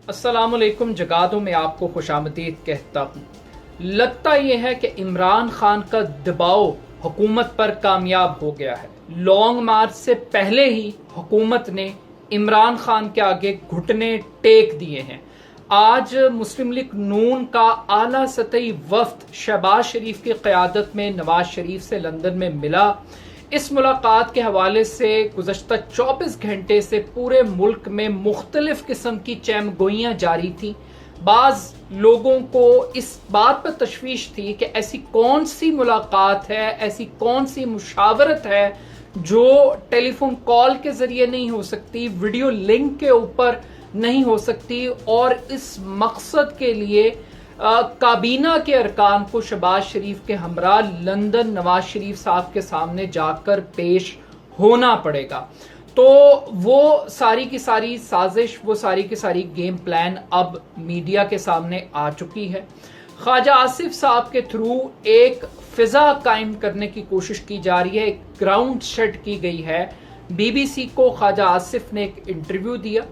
अस्सलाम वालेकुम। जगादों में आपको खुशामदीद कहता हूँ। लगता यह है कि इमरान खान का दबाव हुकूमत पर कामयाब हो गया है। लॉन्ग मार्च से पहले ही हुकूमत ने इमरान खान के आगे घुटने टेक दिए हैं। आज मुस्लिम लीग नून का आला सतही वफ्द शहबाज शरीफ की क़यादत में नवाज शरीफ से लंदन में मिला। इस मुलाकात के हवाले से गुज़श्ता 24 घंटे से पूरे मुल्क में मुख्तलिफ किस्म की चहमगोइयाँ जारी थी। बाज़ लोगों को इस बात पर तशवीश थी कि ऐसी कौन सी मुलाकात है, ऐसी कौन सी मुशावरत है जो टेलीफोन कॉल के ज़रिए नहीं हो सकती, वीडियो लिंक के ऊपर नहीं हो सकती, और इस मकसद के लिए काबीना के अरकान को शहबाज शरीफ के हमरा लंदन नवाज शरीफ साहब के सामने जाकर पेश होना पड़ेगा। तो वो सारी की सारी साजिश, वो सारी की सारी गेम प्लान अब मीडिया के सामने आ चुकी है। ख्वाजा आसिफ साहब के थ्रू एक फिजा कायम करने की कोशिश की जा रही है, एक ग्राउंड सेट की गई है। BBC को ख्वाजा आसिफ ने एक इंटरव्यू दिया।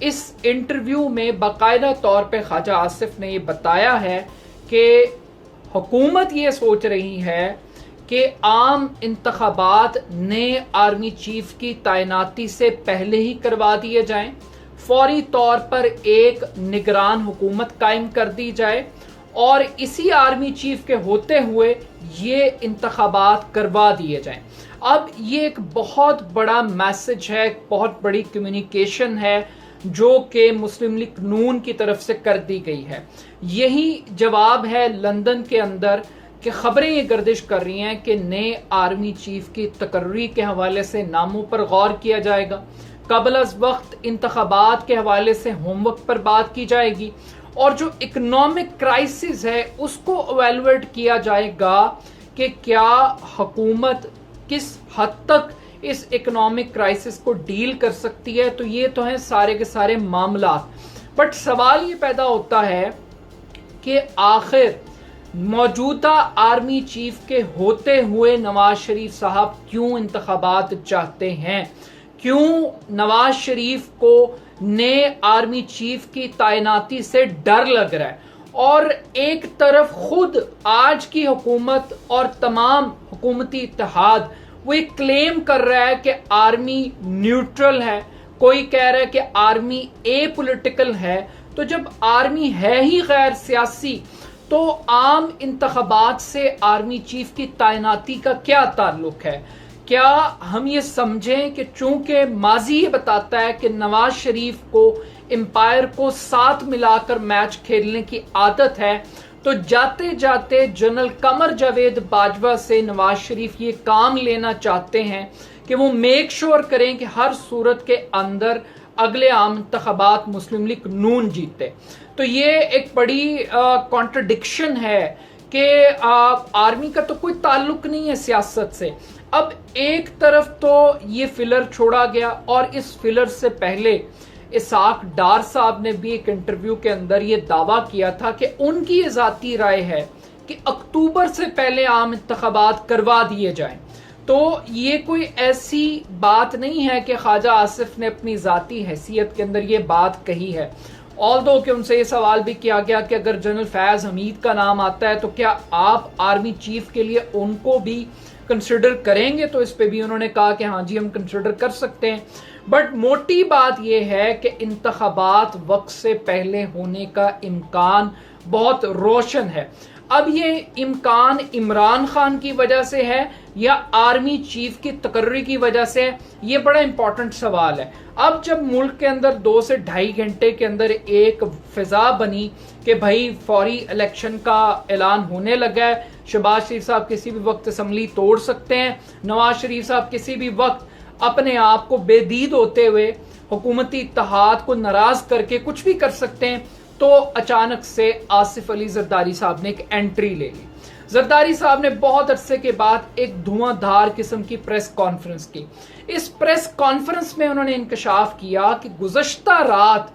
इस इंटरव्यू में बाकायदा तौर पे ख्वाजा आसिफ ने ये बताया है कि हुकूमत ये सोच रही है कि आम इंतखाबात नए आर्मी चीफ की तैनाती से पहले ही करवा दिए जाएं, फौरी तौर पर एक निगरान हुकूमत कायम कर दी जाए और इसी आर्मी चीफ के होते हुए ये इंतखाबात करवा दिए जाएं। अब ये एक बहुत बड़ा मैसेज है, एक बहुत बड़ी कम्युनिकेशन है जो कि मुस्लिम लीग नून की तरफ से कर दी गई है। यही जवाब है लंदन के अंदर कि खबरें ये गर्दिश कर रही हैं कि नए आर्मी चीफ की तकर्री के हवाले से नामों पर गौर किया जाएगा, कबल अज वक्त इंतखाबात के हवाले से होमवर्क पर बात की जाएगी, और जो इकोनॉमिक क्राइसिस है उसको एवेलुएट किया जाएगा कि क्या हुकूमत किस हद तक इस इकोनॉमिक क्राइसिस को डील कर सकती है। तो ये तो हैं सारे के सारे मामला। बट सवाल ये पैदा होता है कि आखिर मौजूदा आर्मी चीफ के होते हुए नवाज शरीफ साहब क्यों इंतखाबात चाहते हैं, क्यों नवाज शरीफ को नए आर्मी चीफ की तैनाती से डर लग रहा है। और एक तरफ खुद आज की हुकूमत और तमाम हुकूमती इत्तेहाद वो एक क्लेम कर रहा है कि आर्मी न्यूट्रल है, कोई कह रहा है कि आर्मी एपॉलिटिकल है। तो जब आर्मी है ही गैर सियासी तो आम इंतखाबात से आर्मी चीफ की तैनाती का क्या ताल्लुक है। क्या हम ये समझें कि चूंकि माजी ये बताता है कि नवाज शरीफ को एम्पायर को साथ मिलाकर मैच खेलने की आदत है, तो जाते जाते जनरल कमर जावेद बाजवा से नवाज शरीफ ये काम लेना चाहते हैं कि वो मेक श्योर करें कि हर सूरत के अंदर अगले आम इंतखाबात मुस्लिम लीग नून जीते। तो ये एक बड़ी कॉन्ट्रडिक्शन है कि आर्मी का तो कोई ताल्लुक नहीं है सियासत से। अब एक तरफ तो ये फिलर छोड़ा गया, और इस फिलर से पहले इसाक डार साहब ने भी एक इंटरव्यू के अंदर ये दावा किया था कि उनकी ये ज़ाती राय है कि अक्टूबर से पहले आम इंतखाबात करवा दिए जाएं। तो ये कोई ऐसी बात नहीं है कि ख्वाजा आसिफ ने अपनी ज़ाती हैसियत के अंदर ये बात कही है। ऑल्दो कि उनसे ये सवाल भी किया गया कि अगर जनरल फैज़ हमीद का नाम आता है तो क्या आप आर्मी चीफ के लिए उनको भी कंसिडर करेंगे, तो इस पे भी उन्होंने कहा कि हाँ जी हम कंसिडर कर सकते हैं। बट मोटी बात यह है कि इंतखाबात वक्त से पहले होने का इम्कान बहुत रोशन है। अब ये इम्कान इमरान खान की वजह से है या आर्मी चीफ की तकर्री की वजह से, ये बड़ा इंपॉर्टेंट सवाल है। अब जब मुल्क के अंदर 2 से ढाई घंटे के अंदर एक फिजा बनी कि भाई फौरी इलेक्शन का ऐलान होने लगा है, शहबाज शरीफ साहब किसी भी वक्त असम्बली तोड़ सकते हैं, नवाज शरीफ साहब किसी भी वक्त अपने आप को बेदीद होते हुए हुकूमती इत्तेहाद को नाराज करके कुछ भी कर सकते हैं, तो अचानक से आसिफ अली जरदारी साहब ने एक एंट्री ले ली। जरदारी साहब ने बहुत अरसे के बाद एक धुआंधार किस्म की प्रेस कॉन्फ्रेंस की। इस प्रेस कॉन्फ्रेंस में उन्होंने इंकशाफ किया कि गुज़श्ता रात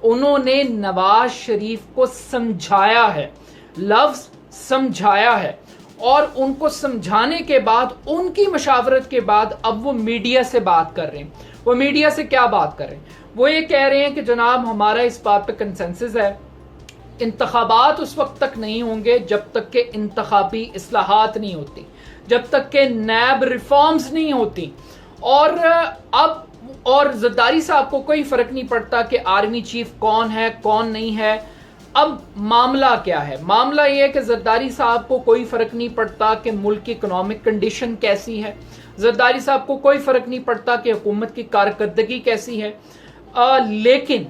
उन्होंने नवाज शरीफ को समझाया है, लफ्ज समझाया है, اور ان کو سمجھانے کے بعد، ان کی مشاورت کے بعد اب وہ میڈیا سے بات کر رہے ہیں۔ وہ میڈیا سے کیا بات کر رہے ہیں؟ وہ یہ کہہ رہے ہیں کہ جناب ہمارا اس بات پہ کنسنسس ہے، انتخابات اس وقت تک نہیں ہوں گے جب تک کہ انتخابی اصلاحات نہیں ہوتی، جب تک کہ نیب ریفارمز نہیں ہوتی۔ اور زرداری صاحب کو کوئی فرق نہیں پڑتا کہ آرمی چیف کون ہے کون نہیں ہے۔ اب معاملہ کیا ہے؟ معاملہ یہ ہے کہ زرداری صاحب کو کوئی فرق نہیں پڑتا کہ ملک کی اکنامک کنڈیشن کیسی ہے، زرداری صاحب کو کوئی فرق نہیں پڑتا کہ حکومت کی کارکردگی کیسی ہے، لیکن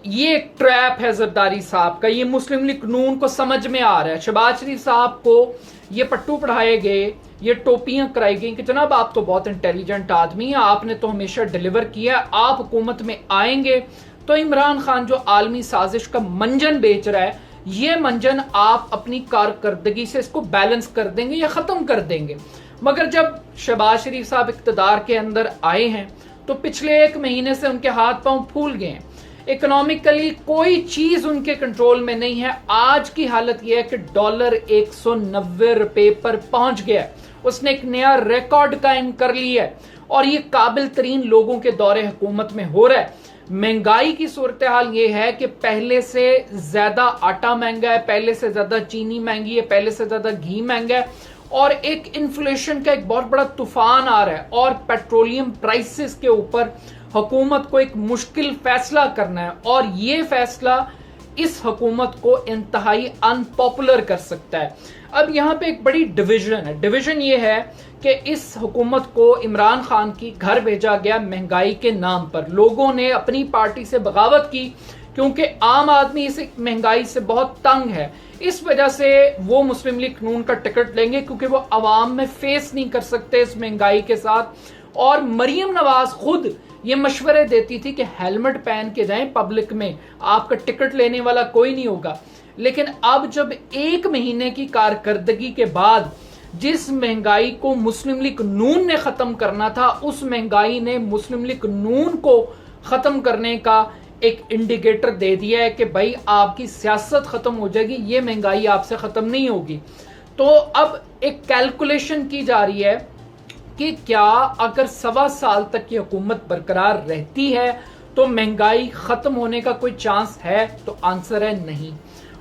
یہ ایک ٹریپ ہے زرداری صاحب کا۔ یہ مسلم لیگ نون کو سمجھ میں آ رہا ہے، شہباز شریف صاحب کو یہ پٹو پڑھائے گئے، یہ ٹوپیاں کرائی گئیں کہ جناب آپ تو بہت انٹیلیجنٹ آدمی ہیں، آپ نے تو ہمیشہ ڈیلیور کیا، آپ حکومت میں آئیں گے تو عمران خان جو عالمی سازش کا منجن بیچ رہا ہے، یہ منجن آپ اپنی کارکردگی سے اس کو بیلنس کر دیں گے یا ختم کر دیں گے۔ مگر جب شہباز شریف صاحب اقتدار کے اندر آئے ہیں تو پچھلے 1 مہینے سے ان کے ہاتھ پاؤں پھول گئے ہیں، اکنامکلی کوئی چیز ان کے کنٹرول میں نہیں ہے۔ آج کی حالت یہ ہے کہ ڈالر 190 روپے پر پہنچ گیا ہے، اس نے ایک نیا ریکارڈ قائم کر لیا ہے، اور یہ قابل ترین لوگوں کے دور حکومت میں ہو رہا ہے۔ مہنگائی کی صورتحال یہ ہے کہ پہلے سے زیادہ آٹا مہنگا ہے، پہلے سے زیادہ چینی مہنگی ہے، پہلے سے زیادہ گھی مہنگا ہے، اور ایک انفلیشن کا ایک بہت بڑا طوفان آ رہا ہے، اور پیٹرولیم پرائسز کے اوپر حکومت کو ایک مشکل فیصلہ کرنا ہے، اور یہ فیصلہ اس حکومت کو انتہائی ان پاپولر کر سکتا ہے۔ اب یہاں پہ ایک بڑی ڈویژن ہے، ڈویژن یہ ہے کہ اس حکومت کو عمران خان کی گھر بھیجا گیا مہنگائی کے نام پر۔ لوگوں نے اپنی پارٹی سے بغاوت کی کیونکہ عام آدمی اس مہنگائی سے بہت تنگ ہے، اس وجہ سے وہ مسلم لیگ نون کا ٹکٹ لیں گے کیونکہ وہ عوام میں فیس نہیں کر سکتے اس مہنگائی کے ساتھ۔ اور مریم نواز خود یہ مشورے دیتی تھی کہ ہیلمٹ پہن کے جائیں پبلک میں، آپ کا ٹکٹ لینے والا کوئی نہیں ہوگا۔ لیکن اب جب 1 مہینے کی کارکردگی کے بعد جس مہنگائی کو مسلم لیگ نون نے ختم کرنا تھا، اس مہنگائی نے مسلم لیگ نون کو ختم کرنے کا ایک انڈیکیٹر دے دیا ہے کہ بھائی آپ کی سیاست ختم ہو جائے گی، یہ مہنگائی آپ سے ختم نہیں ہوگی۔ تو اب ایک کیلکولیشن کی جا رہی ہے کہ کیا اگر 1.25 سال تک یہ حکومت برقرار رہتی ہے تو مہنگائی ختم ہونے کا کوئی چانس ہے؟ تو آنسر ہے نہیں۔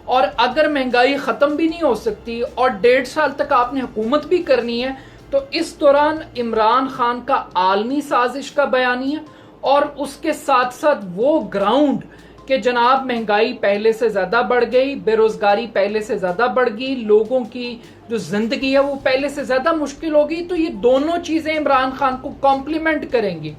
اور اگر مہنگائی ختم بھی نہیں ہو سکتی اور 1.5 سال تک آپ نے حکومت بھی کرنی ہے، تو اس دوران عمران خان کا عالمی سازش کا بیانیہ اور اس کے ساتھ ساتھ وہ گراؤنڈ کہ جناب مہنگائی پہلے سے زیادہ بڑھ گئی، بے روزگاری پہلے سے زیادہ بڑھ گئی، لوگوں کی جو زندگی ہے وہ پہلے سے زیادہ مشکل ہوگی، تو یہ دونوں چیزیں عمران خان کو کمپلیمنٹ کریں گی۔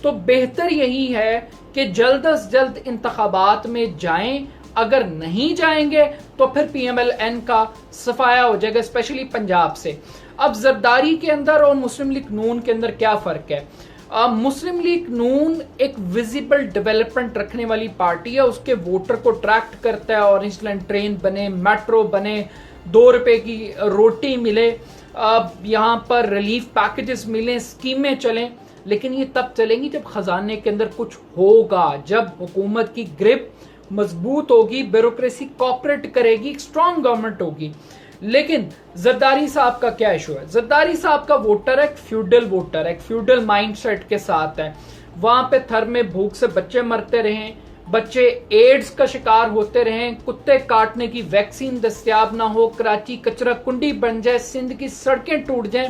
تو بہتر یہی ہے کہ جلد از جلد انتخابات میں جائیں، اگر نہیں جائیں گے تو پھر پی ایم ایل این کا صفایا ہو جائے گا، اسپیشلی پنجاب سے۔ اب زرداری کے اندر اور مسلم لیگ نون کے اندر کیا فرق ہے؟ مسلم لیگ نون ایک ویزیبل ڈیولپمنٹ رکھنے والی پارٹی ہے، اس کے ووٹر کو اٹریکٹ کرتا ہے، اورنج لائن ٹرین بنے، میٹرو بنے، 2 روپے کی روٹی ملے، یہاں پر ریلیف پیکیجز ملیں، اسکیمیں چلیں، لیکن یہ تب چلیں گی جب خزانے کے اندر کچھ ہوگا، جب حکومت کی گرپ مضبوط ہوگی، بیوروکریسی کوآپریٹ کرے گی، ایک اسٹرانگ گورنمنٹ ہوگی۔ لیکن زرداری صاحب کا کیا ایشو ہے؟ زرداری صاحب کا ووٹر ایک فیوڈل ووٹر ہے، ایک فیوڈل مائنڈ سیٹ کے ساتھ ہے۔ وہاں پہ تھر میں بھوک سے بچے مرتے رہیں، بچے ایڈز کا شکار ہوتے رہیں، کتے کاٹنے کی ویکسین دستیاب نہ ہو، کراچی کچرا کنڈی بن جائے، سندھ کی سڑکیں ٹوٹ جائیں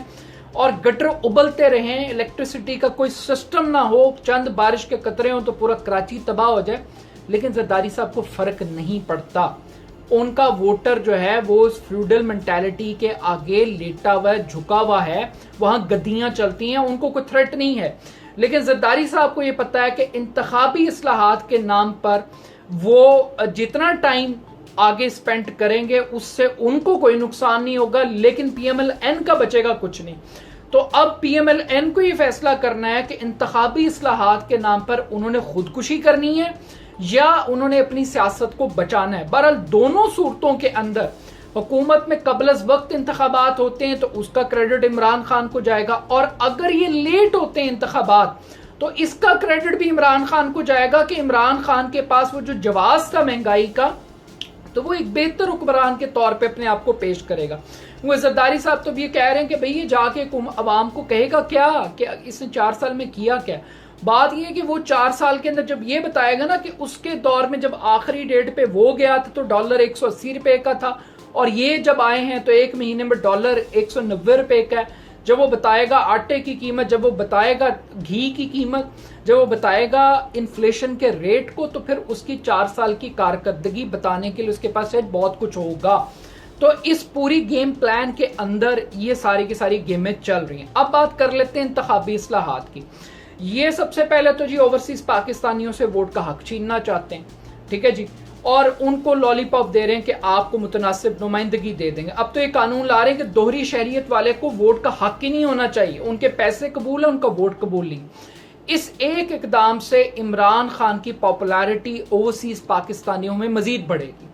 اور گٹر ابلتے رہیں، الیکٹریسٹی کا کوئی سسٹم نہ ہو، چند بارش کے قطرے ہوں تو پورا کراچی تباہ ہو جائے، لیکن زرداری صاحب کو فرق نہیں پڑتا۔ ان کا ووٹر جو ہے وہ اس فیوڈل مینٹالٹی کے آگے لیٹا ہوا ہے، جھکا ہوا ہے، وہاں گدیاں چلتی ہیں، ان کو کوئی تھریٹ نہیں ہے۔ لیکن زرداری صاحب کو یہ پتا ہے کہ انتخابی اصلاحات کے نام پر وہ جتنا ٹائم آگے سپینڈ کریں گے اس سے ان کو کوئی نقصان نہیں ہوگا، لیکن پی ایم ایل این کا بچے گا کچھ نہیں۔ تو اب پی ایم ایل این کو یہ فیصلہ کرنا ہے کہ انتخابی اصلاحات کے نام پر انہوں نے خودکشی کرنی ہے یا انہوں نے اپنی سیاست کو بچانا ہے۔ بہرحال دونوں صورتوں کے اندر حکومت میں قبل از وقت انتخابات ہوتے ہیں تو اس کا کریڈٹ عمران خان کو جائے گا، اور اگر یہ لیٹ ہوتے ہیں انتخابات تو اس کا کریڈٹ بھی عمران خان کو جائے گا کہ عمران خان کے پاس وہ جو جواز تھا مہنگائی کا तो वो एक बेहतर हुक्मरान के तौर पे अपने आप को पेश करेगा। वो जरदारी साहब तो ये कह रहे हैं कि भाई ये जाके अवाम को कहेगा क्या इसने 4 साल में किया क्या। बात ये है कि वो 4 साल के अंदर जब ये बताएगा ना कि उसके दौर में जब आखिरी डेट पे वो गया था तो डॉलर 180 रुपए का था, और ये जब आए हैं तो 1 महीने में डॉलर 190 रुपए का है। जब वो बताएगा आटे की कीमत, जब वो बताएगा घी की कीमत, जब वो बताएगा इन्फ्लेशन के रेट को, तो फिर उसकी 4 साल की कारकर्दगी बताने के लिए उसके पास शायद बहुत कुछ होगा। तो इस पूरी गेम प्लान के अंदर ये सारी की सारी गेमें चल रही हैं। अब बात कर लेते हैं इंतखाबी इस्लाहात की। ये सबसे पहले तो जी ओवरसीज पाकिस्तानियों से वोट का हक छीनना चाहते हैं, ठीक है जी, और उनको लॉलीपॉप दे रहे हैं कि आपको मुतनासिब नुमाइंदगी दे देंगे। अब तो ये कानून ला रहे हैं कि दोहरी शहरियत वाले को वोट का हक ही नहीं होना चाहिए, उनके पैसे कबूल है, उनका वोट कबूल नहीं। इस एक इकदाम से इमरान खान की पॉपुलैरिटी ओवरसीज पाकिस्तानियों में मजीद बढ़ेगी।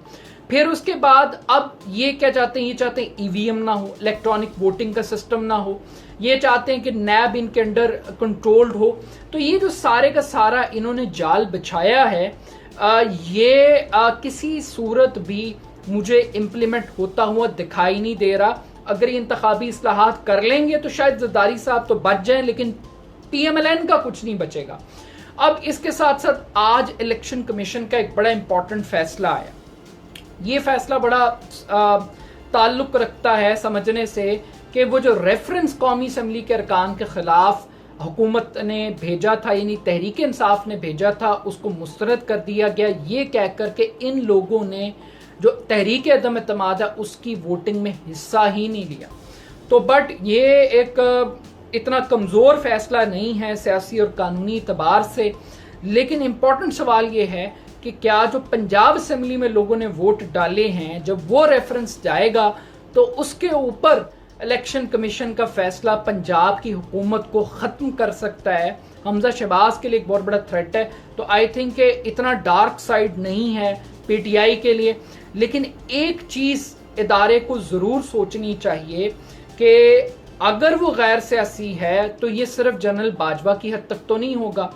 फिर उसके बाद अब ये क्या चाहते हैं, ये चाहते हैं ईवीएम ना हो, इलेक्ट्रॉनिक वोटिंग का सिस्टम ना हो, ये चाहते हैं कि नैब इनके अंडर कंट्रोल्ड हो। तो ये जो सारे का सारा इन्होंने जाल बिछाया है, ये किसी सूरत भी मुझे इम्प्लीमेंट होता हुआ दिखाई नहीं दे रहा। अगर ये इंतखाबी इस्लाहात कर लेंगे तो शायद जरदारी साहब तो बच जाएं, लेकिन PMLN का कुछ नहीं बचेगा। अब इसके साथ साथ आज इलेक्शन कमीशन का एक बड़ा इंपॉर्टेंट फैसला आया। ये फैसला बड़ा ताल्लुक रखता है समझने से कि वो जो रेफरेंस कौमी असम्बली के अरकान के खिलाफ हुकूमत ने भेजा था, यानी तहरीक इंसाफ ने भेजा था, उसको मुस्तरद कर दिया गया, ये कह कर के इन लोगों ने जो तहरीक अदम एतमाद है उसकी वोटिंग में हिस्सा ही नहीं लिया। तो बट ये एक इतना कमज़ोर फैसला नहीं है सियासी और कानूनी एतबार से, लेकिन इम्पॉर्टेंट सवाल ये है कि क्या जो पंजाब असम्बली में लोगों ने वोट डाले हैं, जब वो रेफरेंस जाएगा तो उसके ऊपर इलेक्शन कमीशन का फैसला पंजाब की हुकूमत को ख़त्म कर सकता है। हमजा शहबाज के लिए एक बहुत बड़ा थ्रेट है। तो आई थिंक कि इतना डार्क साइड नहीं है PTI के लिए, लेकिन एक चीज़ इदारे को ज़रूर सोचनी चाहिए कि अगर वो गैर सियासी है तो ये सिर्फ जनरल बाजवा की हद तक तो नहीं होगा।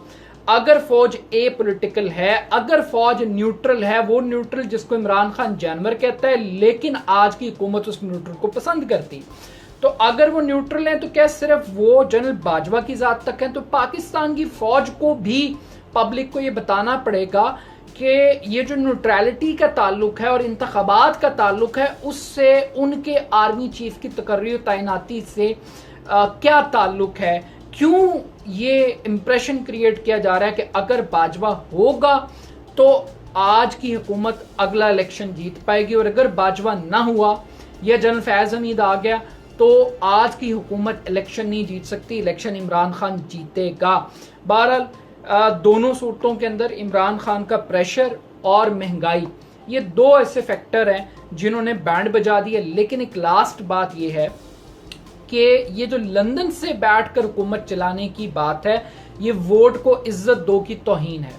अगर फौज पॉलिटिकल है, अगर फौज न्यूट्रल है, वो न्यूट्रल जिसको इमरान खान जानवर कहता है, लेकिन आज की हुकूमत उस न्यूट्रल को पसंद करती, तो अगर वो न्यूट्रल है तो क्या सिर्फ वो जनरल बाजवा की जात तक है? तो पाकिस्तान की फौज को भी पब्लिक को ये बताना पड़ेगा कि ये जो न्यूट्रलिटी का ताल्लुक है और इंतखाबात का ताल्लुक है, उससे उनके आर्मी चीफ की तकर्री तैनाती से क्या ताल्लुक है। क्यों ये इंप्रेशन क्रिएट किया जा रहा है कि अगर बाजवा होगा तो आज की हुकूमत अगला इलेक्शन जीत पाएगी, और अगर बाजवा ना हुआ या जनरल फैज हमीद आ गया तो आज की हुकूमत इलेक्शन नहीं जीत सकती, इलेक्शन इमरान खान जीतेगा। बहरहाल दोनों सूरतों के अंदर इमरान खान का प्रेशर और महंगाई, ये दो ऐसे फैक्टर हैं जिन्होंने बैंड बजा दिया। लेकिन एक लास्ट बात ये है कि ये जो लंदन से बैठकर हुकूमत चलाने की बात है, ये वोट को इज्जत दो की तौहीन है।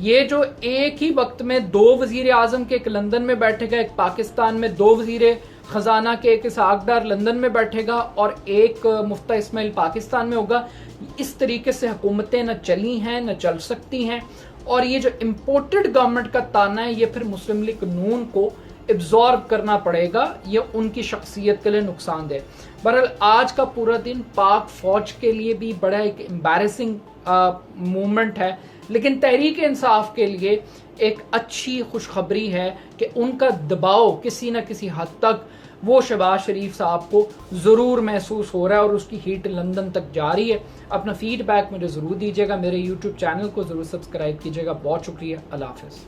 ये जो एक ही वक्त में 2 वजीर आजम के, एक लंदन में बैठेगा, एक पाकिस्तान में, 2 वजीर खजाना के, एक इसहाक डार लंदन में बैठेगा और एक मुफ्ता इस्माइल पाकिस्तान में होगा, इस तरीके से हुकूमतें न चली हैं न चल सकती हैं। और ये जो इम्पोर्टेड गवर्नमेंट का ताना है, ये फिर मुस्लिम लीग नून को एब्जॉर्ब करना पड़ेगा, ये उनकी शख्सियत के लिए नुकसानदेह। बहरहाल आज का पूरा दिन पाक फौज के लिए भी बड़ा एक एम्बैरेसिंग मूवमेंट है, लेकिन तहरीक इंसाफ के लिए एक अच्छी खुशखबरी है कि उनका दबाव किसी न किसी हद तक वो शहबाज शरीफ साहब को ज़रूर महसूस हो रहा है और उसकी हीट लंदन तक जा रही है। अपना फीडबैक मुझे ज़रूर दीजिएगा, मेरे YouTube चैनल को ज़रूर सब्सक्राइब कीजिएगा। बहुत शुक्रिया, अल्लाह हाफ़िज़।